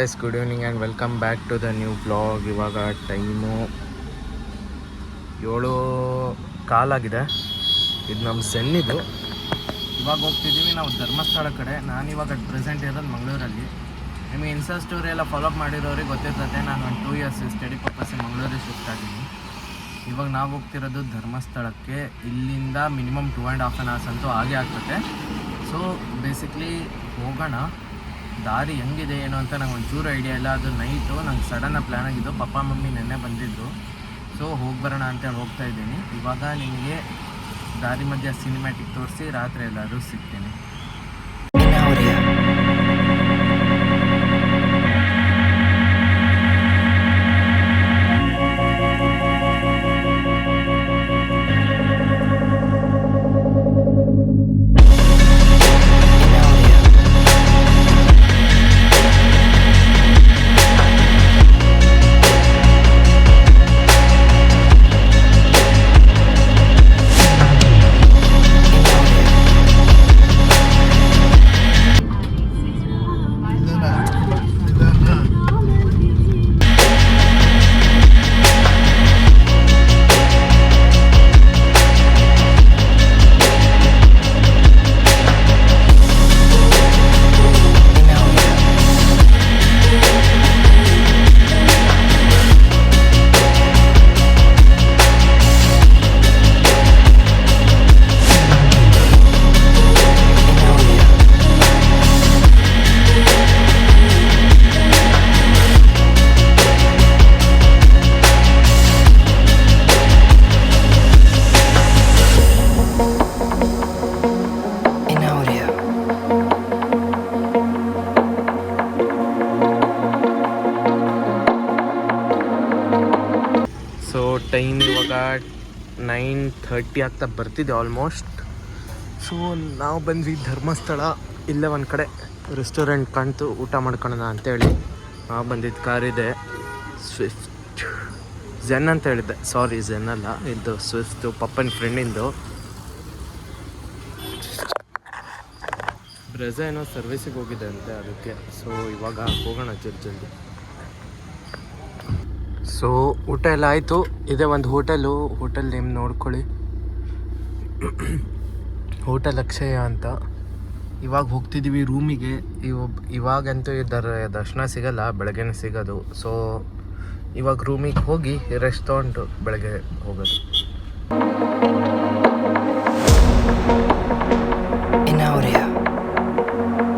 Guys, good evening and welcome back to the new blog. ಇವಾಗ time 7:15 ಇದು ನಮ್ಮ ಸೆನ್ನಿದು. ಇವಾಗ ಹೋಗ್ತಿದ್ದೀವಿ ನಾವು ಧರ್ಮಸ್ಥಳ ಕಡೆ. ನಾನಿವಾಗ ಪ್ರೆಸೆಂಟ್ ಇರೋದು ಮಂಗಳೂರಲ್ಲಿ. ನಿಮಗೆ ಇನ್ಸ್ಟಾ ಸ್ಟೋರಿ ಎಲ್ಲ ಫಾಲೋ ಮಾಡಿರೋರಿಗೆ ಗೊತ್ತಿರ್ತದೆ, ನಾನು ಒಂದು 2 ಇಯರ್ಸ್ ಸ್ಟಡಿ ಪರ್ಪಸ್ ಮಂಗಳೂರಿಗೆ ಶಿಫ್ಟ್ ಆಗಿದ್ದೀನಿ. ಇವಾಗ ನಾವು ಹೋಗ್ತಿರೋದು ಧರ್ಮಸ್ಥಳಕ್ಕೆ. ಇಲ್ಲಿಂದ ಮಿನಿಮಮ್ 2.5 hours ಅಂತೂ ಆಗೇ ಆಗ್ತದೆ. ಸೊ ಬೇಸಿಕ್ಲಿ ಹೋಗೋಣ. ದಾರಿ ಹೆಂಗಿದೆ ಏನು ಅಂತ ನಂಗೆ ಒಂಚೂರು ಐಡಿಯಾ ಇಲ್ಲ. ಅದು ನೈಟು ನಂಗೆ ಸಡನ್ನಾಗಿ ಪ್ಲ್ಯಾನ್ ಆಗಿದ್ದು. ಪಪ್ಪ ಮಮ್ಮಿ ನೆನ್ನೆ ಬಂದಿದ್ದರು. ಸೊ ಹೋಗಿ ಬರೋಣ ಅಂತೇಳಿ ಹೋಗ್ತಾ ಇದ್ದೀನಿ. ಇವಾಗ ನಿಮಗೆ ದಾರಿ ಮಧ್ಯೆ ಸಿನಿಮ್ಯಾಟಿಕ್ ತೋರಿಸಿ ರಾತ್ರಿ ಎಲ್ಲರೂ ಸಿಗ್ತೀನಿ. ಟೈಮ್ ಇವಾಗ 9:30 ಆಗ್ತಾ ಬರ್ತಿದೆ ಆಲ್ಮೋಸ್ಟ್. ಸೊ ನಾವು ಬಂದ್ವಿ ಧರ್ಮಸ್ಥಳ. ಇಲ್ಲೇ ಒಂದು ಕಡೆ ರೆಸ್ಟೋರೆಂಟ್ ಕಾಣ್ತು, ಊಟ ಮಾಡ್ಕೊಳ್ಳೋಣ ಅಂತೇಳಿ ನಾವು ಬಂದಿದ್ದು. ಕಾರಿದೆ ಸ್ವಿಫ್ಟ್, ಝೆನ್ ಅಂತ ಹೇಳಿದ್ದೆ, ಸಾರಿ ಝೆನ್ ಅಲ್ಲ, ಇದು ಸ್ವಿಫ್ಟು ಪಪ್ಪನ ಫ್ರೆಂಡಿಂದು. ಬ್ರೆಝ ಏನೋ ಸರ್ವಿಸಿಗೆ ಹೋಗಿದೆ ಅಂತೆ, ಅದಕ್ಕೆ. ಸೊ ಇವಾಗ ಹೋಗೋಣ ಜಲ್ದಿ. ಸೊ ಊಟ ಎಲ್ಲ ಆಯಿತು. ಇದೇ ಒಂದು ಹೋಟೆಲ್ ನೇಮ್ ನೋಡ್ಕೊಳ್ಳಿ, ಹೋಟೆಲ್ ಅಕ್ಷಯ ಅಂತ. ಇವಾಗ ಹೋಗ್ತಿದ್ದೀವಿ ರೂಮಿಗೆ. ಇವಾಗಂತೂ ದರ್ಶನ ಸಿಗಲ್ಲ, ಬೆಳಗ್ಗೆನೇ ಸಿಗೋದು. ಸೊ ಇವಾಗ ರೂಮಿಗೆ ಹೋಗಿ ರೆಸ್ಟ್ ತೊಗೊಂಡು ಬೆಳಗ್ಗೆ ಹೋಗೋದು.